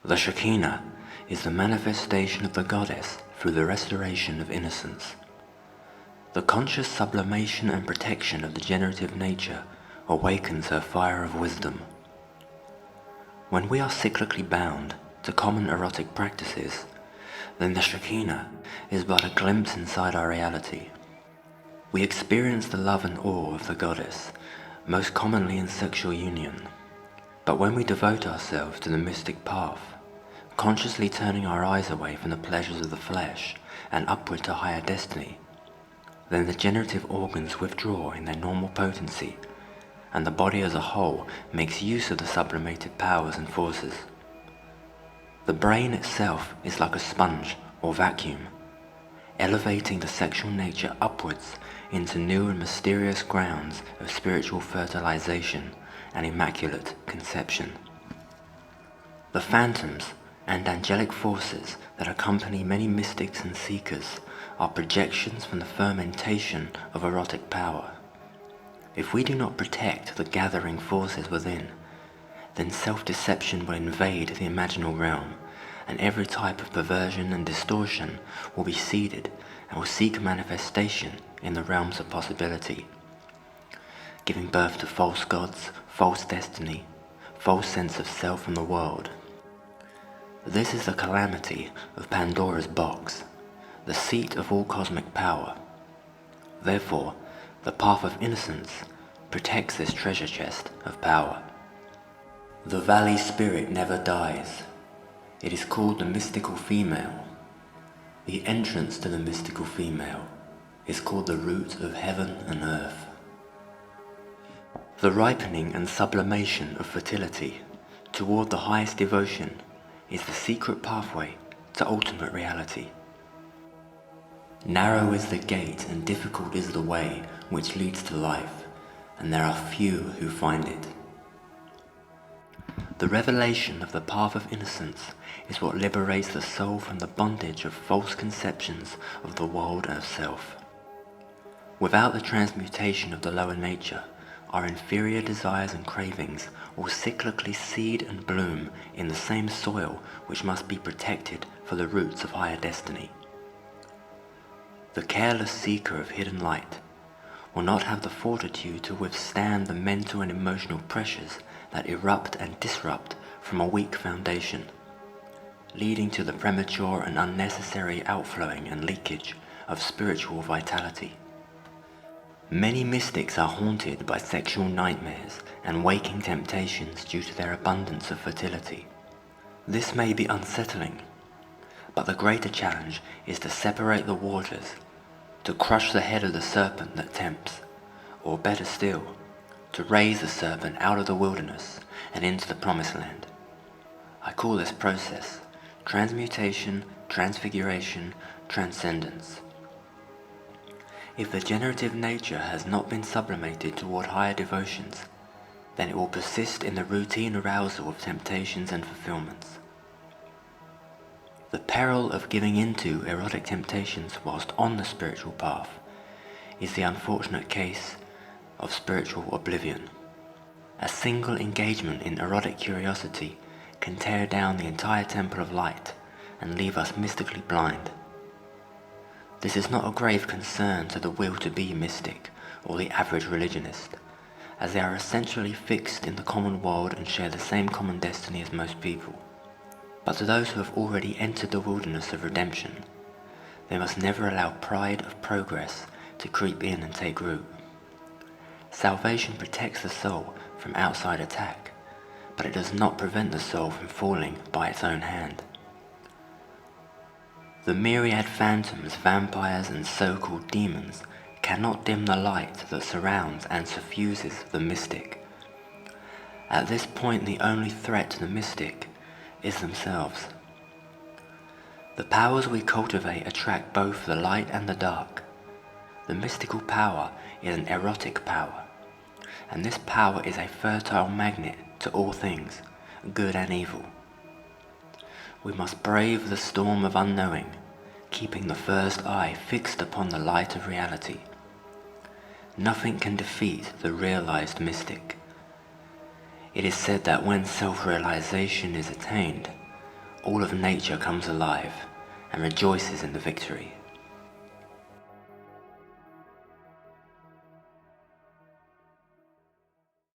The Shekhinah is the manifestation of the goddess through the restoration of innocence. The conscious sublimation and protection of the generative nature awakens her fire of wisdom. When we are cyclically bound to common erotic practices, then the Shekhinah is but a glimpse inside our reality. We experience the love and awe of the goddess, most commonly in sexual union. But when we devote ourselves to the mystic path, consciously turning our eyes away from the pleasures of the flesh and upward to higher destiny, then the generative organs withdraw in their normal potency, and the body as a whole makes use of the sublimated powers and forces. The brain itself is like a sponge or vacuum, elevating the sexual nature upwards into new and mysterious grounds of spiritual fertilization and immaculate conception. The phantoms and angelic forces that accompany many mystics and seekers are projections from the fermentation of erotic power. If we do not protect the gathering forces within, then self-deception will invade the imaginal realm, and every type of perversion and distortion will be seeded and will seek manifestation in the realms of possibility, giving birth to false gods, false destiny, false sense of self and the world. This is the calamity of Pandora's box, the seat of all cosmic power. Therefore, the path of innocence protects this treasure chest of power. The valley spirit never dies. It is called the mystical female. The entrance to the mystical female is called the root of heaven and earth. The ripening and sublimation of fertility toward the highest devotion is the secret pathway to ultimate reality. Narrow is the gate and difficult is the way which leads to life, and there are few who find it. The revelation of the path of innocence is what liberates the soul from the bondage of false conceptions of the world and of self. Without the transmutation of the lower nature, our inferior desires and cravings will cyclically seed and bloom in the same soil which must be protected for the roots of higher destiny. The careless seeker of hidden light will not have the fortitude to withstand the mental and emotional pressures that erupt and disrupt from a weak foundation, leading to the premature and unnecessary outflowing and leakage of spiritual vitality. Many mystics are haunted by sexual nightmares and waking temptations due to their abundance of fertility. This may be unsettling, but the greater challenge is to separate the waters, to crush the head of the serpent that tempts, or better still, to raise the serpent out of the wilderness and into the promised land. I call this process transmutation, transfiguration, transcendence. If the generative nature has not been sublimated toward higher devotions, then it will persist in the routine arousal of temptations and fulfillments. The peril of giving into erotic temptations whilst on the spiritual path is the unfortunate case of spiritual oblivion. A single engagement in erotic curiosity can tear down the entire temple of light and leave us mystically blind. This is not a grave concern to the will to be mystic or the average religionist, as they are essentially fixed in the common world and share the same common destiny as most people. But to those who have already entered the wilderness of redemption, they must never allow pride of progress to creep in and take root. Salvation protects the soul from outside attack, but it does not prevent the soul from falling by its own hand. The myriad phantoms, vampires, and so-called demons cannot dim the light that surrounds and suffuses the mystic. At this point, the only threat to the mystic is themselves. The powers we cultivate attract both the light and the dark. The mystical power is an erotic power, and this power is a fertile magnet to all things, good and evil. We must brave the storm of unknowing, keeping the first eye fixed upon the light of reality. Nothing can defeat the realized mystic. It is said that when self-realization is attained, all of nature comes alive and rejoices in the victory.